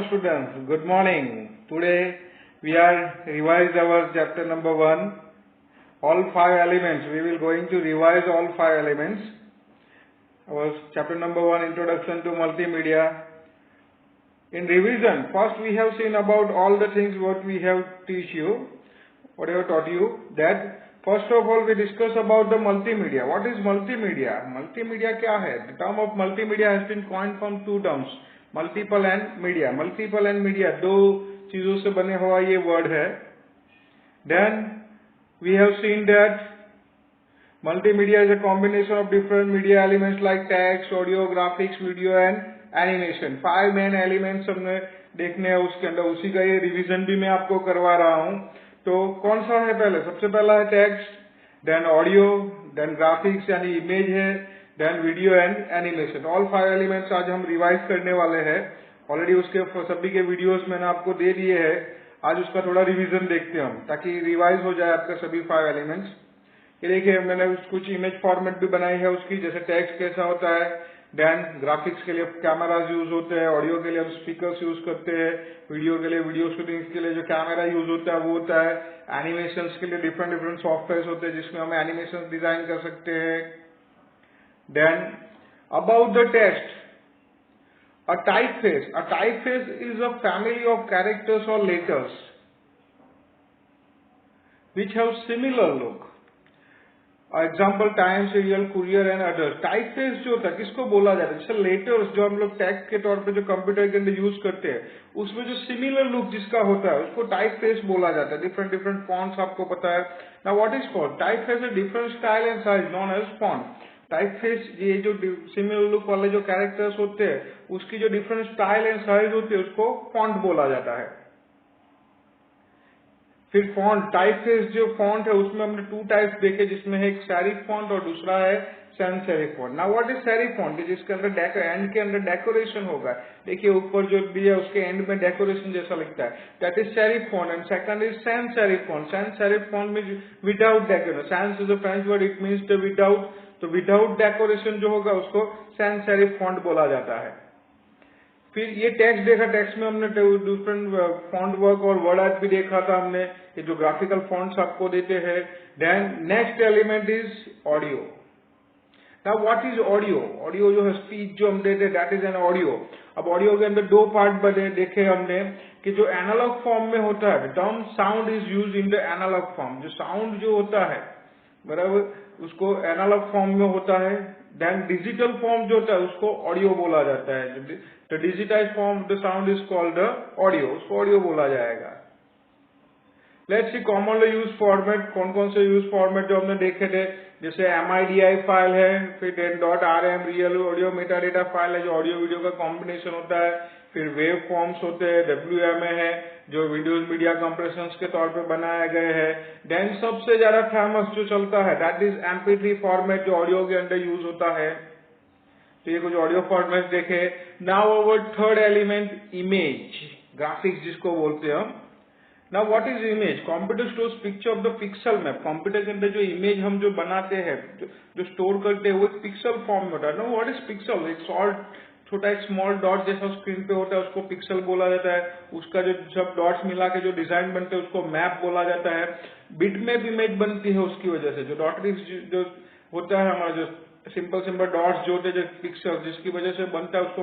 students, good morning. Today we are revise our chapter number 1, all 5 elements. We will going to revise all 5 elements. Our chapter number 1, introduction to multimedia. In revision, first we have seen about all the things what we have teach you, what I have taught you. That first of all we discuss about the multimedia. What is multimedia? Multimedia क्या है? The term of multimedia has been coined from two terms. Multiple and media. Multiple and media दो चीजों से बने हुआ ये word है. Then we have seen that multimedia is a combination of different media elements like text, audio, graphics, video and animation. 5 main elements हमने देखने हैं उसके अंदर. उसी का ये रिवीजन भी मैं आपको करवा रहा हूं. तो कौन सा है? पहले सबसे पहला है text, then audio, then graphics यानी इमेज है, then video and animation. All 5 elements आज हम रिवाइज करने वाले हैं. ऑलरेडी उसके सभी के वीडियोस मैंने आपको दे दिए हैं. आज उसका थोड़ा रिवीजन देखते हैं हम, ताकि रिवाइज हो जाए आपका सभी 5 एलिमेंट्स. ये देखिए मैंने कुछ इमेज फॉर्मेट भी बनाई है उसकी, जैसे टेक्स्ट कैसा होता है, देन ग्राफिक्स के लिए कैमराज यूज होते हैं, ऑडियो के लिए हम स्पीकर्स यूज करते हैं, वीडियो के लिए वीडियो शूटिंग के लिए जो कैमरा यूज होता है वो होता है, एनिमेशन के लिए डिफरेंट सॉफ्टवेयर होते हैं जिसमें हम एनिमेशन डिजाइन कर सकते हैं. Then about the text, a typeface. A typeface is a family of characters or letters which have similar look. Example Times, Serial, Courier and others. Typeface जो होता है किसको बोला जाता है? जैसे लेटर्स जो हम लोग टेक्स्ट के तौर पे जो कंप्यूटर के अंदर यूज करते हैं उसमें जो सिमिलर लुक जिसका होता है उसको टाइपफेस बोला जाता है. डिफरेंट फॉन्ट्स आपको पता है. Now what is font? Typeface है different style and size known as font. Typeface ये जो सिमिलर लुक वाले जो कैरेक्टर्स होते हैं उसकी जो डिफरेंट स्टाइल एंड साइज होती है उसको फॉन्ट बोला जाता है. फिर फॉन्ट, टाइपफेस जो फॉन्ट है उसमें हमने 2 टाइप्स देखे, जिसमें है एक सेरिफ फॉन्ट और दूसरा है sense serif font. Now what is serif font? जिसके अंदर एंड के अंदर डेकोरेशन होगा. देखिए ऊपर जो भी है उसके एंड में डेकोरेशन जैसा लगता है, that is serif font. And second is sans serif font. Sans serif font means without decoration. Sans is a French word, it means the without. तो विदाउट डेकोरेशन जो होगा उसको सैंस सेरिफ फॉन्ट बोला जाता है. फिर ये टेक्स्ट देखा, टेक्स्ट में हमने डिफरेंट फॉन्ट वर्क और वर्ड आर्ट भी देखा था हमने, ये जो ग्राफिकल फॉन्ट्स आपको देते हैं. Then next element is audio. Now what is audio? Audio जो है स्पीच जो हम देते हैं दैट इज एन ऑडियो. अब ऑडियो के अंदर 2 पार्ट बने देखे हमने कि जो एनालॉग फॉर्म में होता है, term sound is use in the analog form. जो साउंड जो होता है बराबर उसको एनालॉग फॉर्म में होता है. देन डिजिटल फॉर्म जो होता है उसको ऑडियो बोला जाता है. तो digitise form the sound is called audio, उसको ऑडियो बोला जाएगा. Let's see commonly use format. कौन कौन से यूज फॉर्मेट जो हमने देखे थे, जैसे MIDI फाइल है, फिर .rm real audio metadata file है जो ऑडियो वीडियो का कॉम्बिनेशन होता है. फिर वेव फॉर्म्स होते हैं, WMA है जो वीडियोज मीडिया कंप्रेशंस के तौर पे बनाए गए हैं. देन सबसे ज्यादा फेमस जो चलता है दैट इज MP3 फॉर्मेट जो ऑडियो के अंदर यूज होता है. तो ये कुछ ऑडियो फॉर्मेट देखे. Now our third element image, graphics जिसको बोलते हैं हम. Now what is image? Computer stores picture of the pixel map. Computer के अंदर जो इमेज हम जो बनाते हैं जो स्टोर करते हैं वो एक पिक्सल फॉर्म में होता है. Know what is pixel? एक छोटा एक स्मॉल डॉट जैसा स्क्रीन पे होता है उसको पिक्सल बोला जाता है. उसका जो सब डॉट्स मिला के जो डिजाइन बनते हैं उसको मैप बोला जाता है. बिटमैप इमेज बनती है उसकी वजह से. जो डॉट जो होता है हमारा जो सिंपल डॉट्स जो होते हैं जो पिक्सल जिसकी वजह से बनता है उसको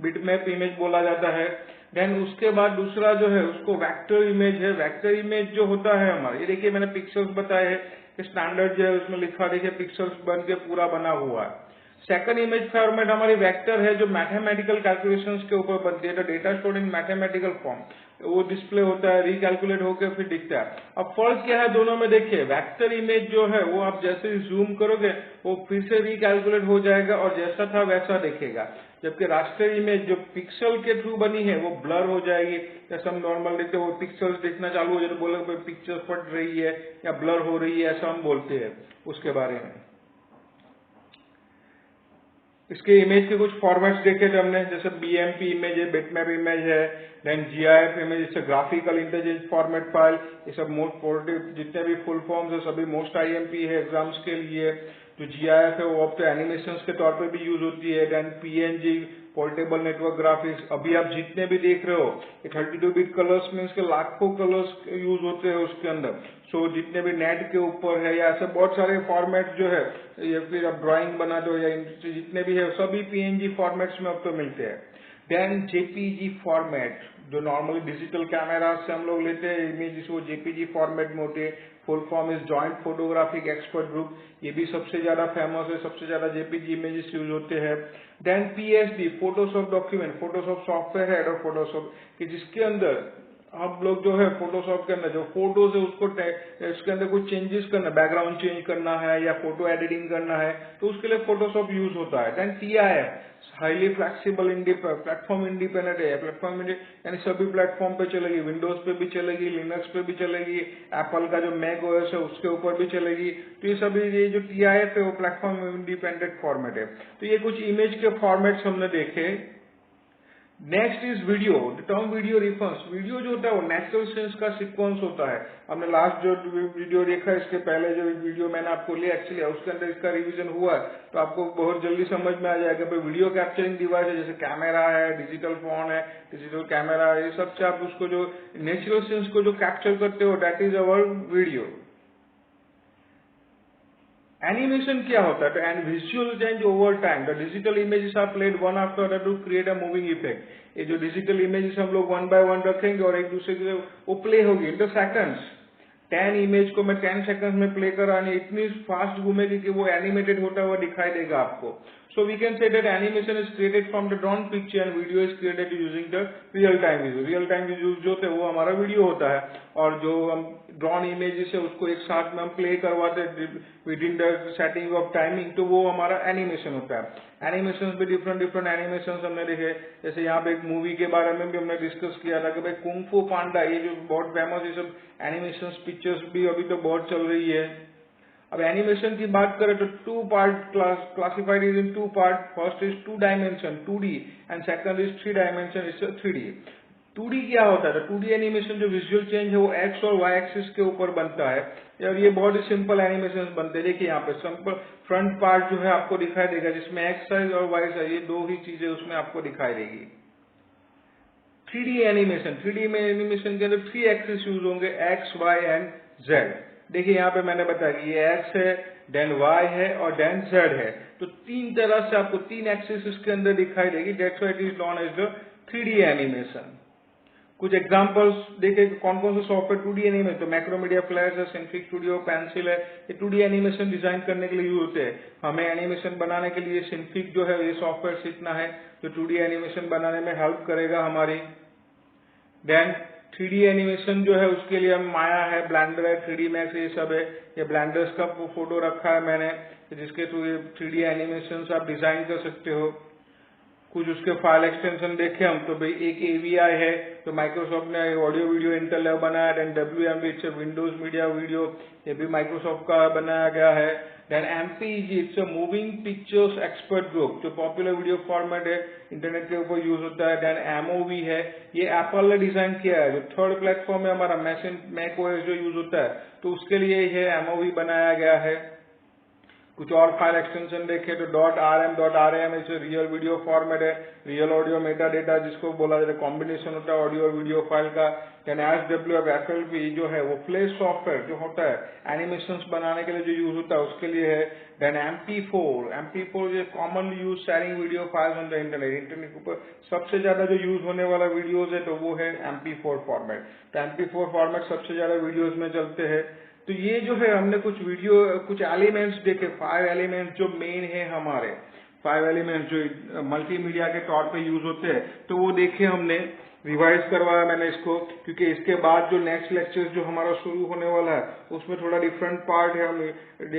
बिटमैप इमेज बोला जाता है. देन उसके बाद दूसरा जो है उसको वेक्टर इमेज है. वेक्टर इमेज जो होता है हमारा, ये देखिए मैंने पिक्सल्स बताए हैं, स्टैंडर्ड जो है उसमें लिखा देखिए पिक्सल्स बन के पूरा बना हुआ है. सेकंड इमेज फॉर्मेट हमारी वेक्टर है जो मैथमेटिकल कैलकुलेशंस के ऊपर बनती है. Data stored in mathematical form, वो डिस्प्ले होता है, रिकैलकुलेट होकर फिर दिखता है. अब फर्क क्या है दोनों में? देखिए वेक्टर इमेज जो है वो आप जैसे ही जूम करोगे वो फिर से रिकैलकुलेट हो जाएगा और जैसा था वैसा दिखेगा. जबकि रास्टर इमेज जो पिक्सल के थ्रू बनी है वो ब्लर हो जाएगी. जैसे हम नॉर्मल देखते हैं वो पिक्सल्स दिखना चालू हो जाए तो बोले पिक्चर फट रही है या ब्लर हो रही है, ऐसा हम बोलते हैं उसके बारे में. इसके इमेज के कुछ फॉर्मेट्स देखे थे हमने, जैसे BMP इमेज है, बिटमैप इमेज है, देन GIF इमेज, जैसे ग्राफिकल इंटेलिजेंस फॉर्मेट फाइल. ये सब मोस्ट जितने भी फुल फॉर्म्स है सभी मोस्ट IMP है एग्जाम्स के लिए. जो GIF है वो अब तो एनिमेशन के तौर पे भी यूज होती है। Then PNG portable network graphics, अभी आप जितने भी देख रहे हो 32 बिट कलर्स मीन्स के लाखों कलर्स यूज होते हैं उसके अंदर। सो जितने भी नेट के ऊपर है या ऐसे बहुत सारे फॉर्मेट जो है, या फिर आप ड्राइंग बनाते हो या जितने भी है सभी PNG फॉर्मेट्स में अब तो मिलते हैं। देन JPG फॉर्मेट, जो नॉर्मली डिजिटल कैमरा से हम लोग लेते हैं इमेजेस, वो JPG फॉर्मेट में होते हैं। Full form is joint photographic expert group, ये भी सबसे ज्यादा फेमस है, सबसे ज्यादा JPG इमेजेस यूज होते हैं। Then PSD Photoshop document, Photoshop software है एडोब फोटोशॉप कि जिसके अंदर हम लोग जो है फोटोशॉप के अंदर जो फोटोज है उसको इसके अंदर कुछ चेंजेस करना, बैकग्राउंड चेंज करना है या फोटो एडिटिंग करना है तो उसके लिए फोटोशॉप यूज होता है। Then TIF highly flexible platform independent है, प्लेटफॉर्म यानी सभी प्लेटफॉर्म पे चलेगी, विंडोज पे भी चलेगी, लिनक्स पे भी चलेगी, एप्पल का जो मैक OS है उसके ऊपर भी चलेगी। तो ये सभी ये जो TIF है वो प्लेटफॉर्म इंडिपेंडेंट फॉर्मेट है। तो ये कुछ इमेज के फॉर्मेट्स हमने देखे। Next is video. The term video refers, video जो होता है वो नेचुरल सेंस का सीक्वेंस होता है। हमने लास्ट जो वीडियो देखा इसके पहले जो वीडियो मैंने आपको लिया एक्चुअली उसके अंदर इसका रिवीजन हुआ तो आपको बहुत जल्दी समझ में आ जाएगा भाई वीडियो कैप्चरिंग डिवाइस है, जैसे कैमरा है, डिजिटल फोन है, डिजिटल कैमरा है, ये सबसे आप उसको जो नेचुरल सेंस को जो कैप्चर करते हो that is our video. Animation क्या होता है? And visual change over time, the digital images are played one after other to create a moving effect. ये जो डिजिटल इमेजेस हम लोग वन बाय वन रखेंगे और एक दूसरे के वो प्ले होगी इन द सेकंड्स। 10 इमेज को मैं 10 सेकंड्स में प्ले करानी, इतनी फास्ट घूमेगी कि वो एनिमेटेड होता हुआ दिखाई देगा आपको। So we can say that animation is created from the drawn picture and video is created using the real time visual. Real time visual जो होते हैं वो हमारा वीडियो होता है और जो हम ड्रॉन इमेजेस है उसको एक साथ में हम प्ले करवाते हैं with in the setting of timing, तो वो हमारा एनिमेशन होता है। एनिमेशन भी डिफरेंट एनिमेशन हमने देखे, जैसे यहाँ पे एक मूवी के बारे में भी हमने डिस्कस किया था कि भाई कुंग फू पांडा, ये जो बहुत फेमस ये सब एनिमेशन पिक्चर्स भी अभी तो बहुत चल रही है। अब एनिमेशन की बात करें तो two part classified is in two part. First is 2 dimension 2D and second is 3 dimension is 3D। 2D क्या होता है? 2D एनिमेशन जो विजुअल चेंज है वो X और Y एक्सिस के ऊपर बनता है और ये बहुत ही सिंपल एनिमेशन बनते हैं। देखिए यहाँ पे सिंपल फ्रंट पार्ट जो है आपको दिखाई देगा जिसमें X साइज और Y साइज ये दो ही चीजें उसमें आपको दिखाई देगी। 3D एनिमेशन, 3D में एनिमेशन के अंदर 3 एक्सिस यूज होंगे, X, Y एंड Z। देखिए यहाँ पे मैंने बताया कि ये X है, देन Y है और देन Z है, तो 3 तरह से आपको 3 एक्सिस इसके अंदर दिखाई देगी। That's why it is known as the 3D animation. कुछ एग्जांपल्स देखें कौन कौन से सॉफ्टवेयर 2D एनिमेशन, तो मैक्रोमीडिया फ्लैश है, सिंफिक स्टूडियो, पेंसिल है, ये 2D एनिमेशन डिजाइन करने के लिए यूज होते हैं। हमें एनिमेशन बनाने के लिए सिंफिक जो है ये सॉफ्टवेयर सीखना है जो 2D एनिमेशन बनाने में हेल्प करेगा हमारी। देन 3D एनिमेशन जो है उसके लिए हम माया है, ब्लेंडर है, 3D मैक्स ये सब है। ये ब्लेंडर्स का फोटो रखा है मैंने जिसके थ्रू ये 3D एनिमेशन आप डिजाइन कर सकते हो। कुछ उसके फाइल एक्सटेंशन देखे हम तो भाई एक AVI है तो माइक्रोसॉफ्ट ने ऑडियो वीडियो इंटरलैब बनाया। Then WMV it's Windows Media Video, ये भी माइक्रोसॉफ्ट का बनाया गया है। Then MPEG it's a moving pictures expert group, जो पॉपुलर वीडियो फॉर्मेट है इंटरनेट के ऊपर यूज होता है। देन MOV है, ये एप्पल ने डिजाइन किया है, जो थर्ड प्लेटफॉर्म है हमारा मैक OS जो यूज होता है तो उसके लिए ये MOV बनाया गया है। कुछ और फाइल एक्सटेंशन देखें तो .rm इस रियल वीडियो फॉर्मेट है, रियल ऑडियो मेटा डेटा जिसको बोला जाता है, कॉम्बिनेशन होता है ऑडियो और वीडियो फाइल का। देन SWF FLP जो है वो फ्लैश सॉफ्टवेयर जो होता है एनिमेशंस बनाने के लिए जो यूज होता है उसके लिए है। देन MP4 जो commonly use sharing video files on the internet के ऊपर सबसे ज्यादा जो यूज होने वाला वीडियोज है तो वो है MP4 फॉर्मेट। तो MP4 फॉर्मेट सबसे ज्यादा वीडियोज में चलते हैं। तो ये जो है हमने कुछ एलिमेंट्स देखे, 5 एलिमेंट्स जो मेन है हमारे, 5 एलिमेंट्स जो मल्टीमीडिया के तौर पे यूज होते हैं तो वो देखे हमने, रिवाइज करवाया मैंने इसको क्योंकि इसके बाद जो नेक्स्ट लेक्चर जो हमारा शुरू होने वाला है उसमें थोड़ा डिफरेंट पार्ट है। हम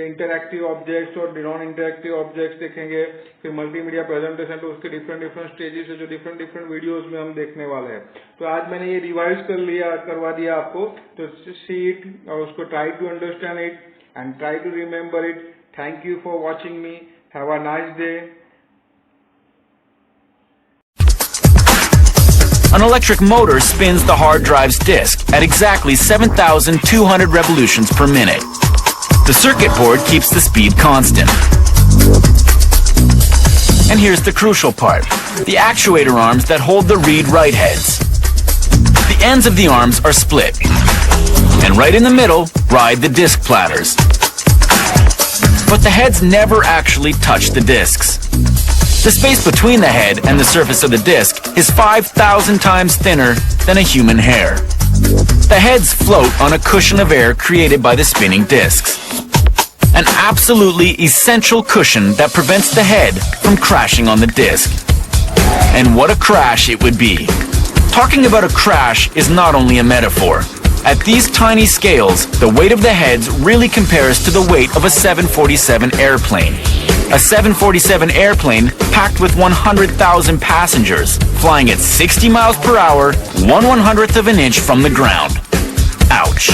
इंटरएक्टिव ऑब्जेक्ट्स और नॉन इंटरएक्टिव ऑब्जेक्ट्स देखेंगे, फिर मल्टीमीडिया प्रेजेंटेशन, तो उसके डिफरेंट स्टेजेस है जो डिफरेंट वीडियोज में हम देखने वाले हैं। तो आज मैंने ये रिवाइज करवा दिया आपको, तो सी इट और उसको try to understand it and try to remember it. Thank you for watching me, have a nice day. An electric motor spins the hard drive's disk at exactly 7,200 revolutions per minute. The circuit board keeps the speed constant. And here's the crucial part, the actuator arms that hold the read-write heads. The ends of the arms are split, and right in the middle ride the disc platters. But the heads never actually touch the discs. The space between the head and the surface of the disc is 5,000 times thinner than a human hair. The heads float on a cushion of air created by the spinning discs. An absolutely essential cushion that prevents the head from crashing on the disc. And what a crash it would be. Talking about a crash is not only a metaphor. At these tiny scales, the weight of the heads really compares to the weight of a 747 airplane. A 747 airplane packed with 100,000 passengers, flying at 60 miles per hour, 1/100th of an inch from the ground. Ouch.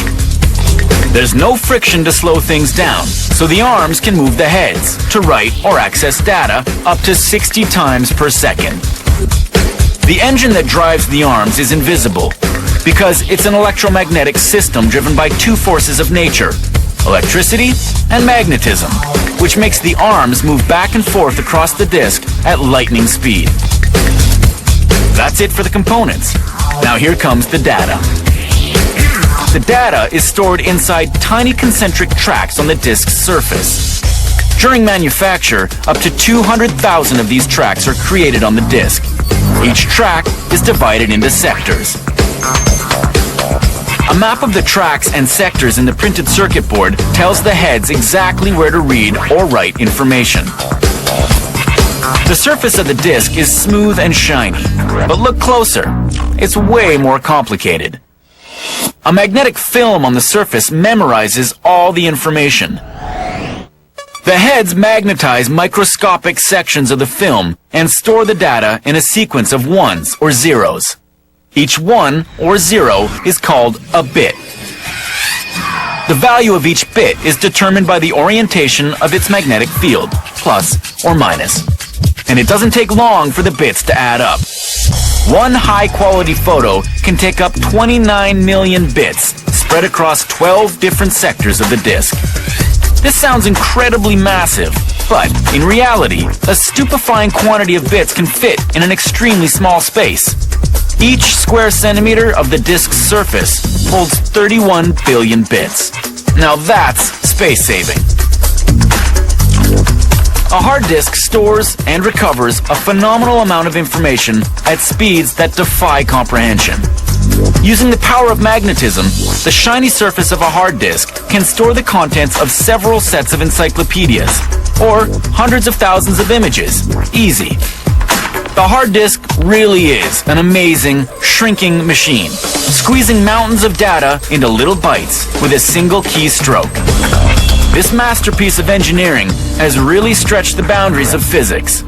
There's no friction to slow things down, so the arms can move the heads to write or access data up to 60 times per second. The engine that drives the arms is invisible because it's an electromagnetic system driven by two forces of nature, electricity and magnetism, which makes the arms move back and forth across the disc at lightning speed. That's it for the components. Now here comes the data. The data is stored inside tiny concentric tracks on the disc's surface. During manufacture, up to 200,000 of these tracks are created on the disc. Each track is divided into sectors. A map of the tracks and sectors in the printed circuit board tells the heads exactly where to read or write information. The surface of the disc is smooth and shiny, but look closer. It's way more complicated. A magnetic film on the surface memorizes all the information. The heads magnetize microscopic sections of the film and store the data in a sequence of ones or zeros. Each 1 or 0 is called a bit. The value of each bit is determined by the orientation of its magnetic field, plus or minus. And it doesn't take long for the bits to add up. One high-quality photo can take up 29 million bits spread across 12 different sectors of the disc. This sounds incredibly massive, but in reality, a stupefying quantity of bits can fit in an extremely small space. Each square centimeter of the disc's surface holds 31 billion bits. Now that's space-saving. A hard disk stores and recovers a phenomenal amount of information at speeds that defy comprehension. Using the power of magnetism, the shiny surface of a hard disk can store the contents of several sets of encyclopedias, or hundreds of thousands of images. Easy. The hard disk really is an amazing, shrinking machine, squeezing mountains of data into little bytes with a single keystroke. This masterpiece of engineering has really stretched the boundaries of physics,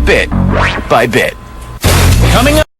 bit by bit. Coming up.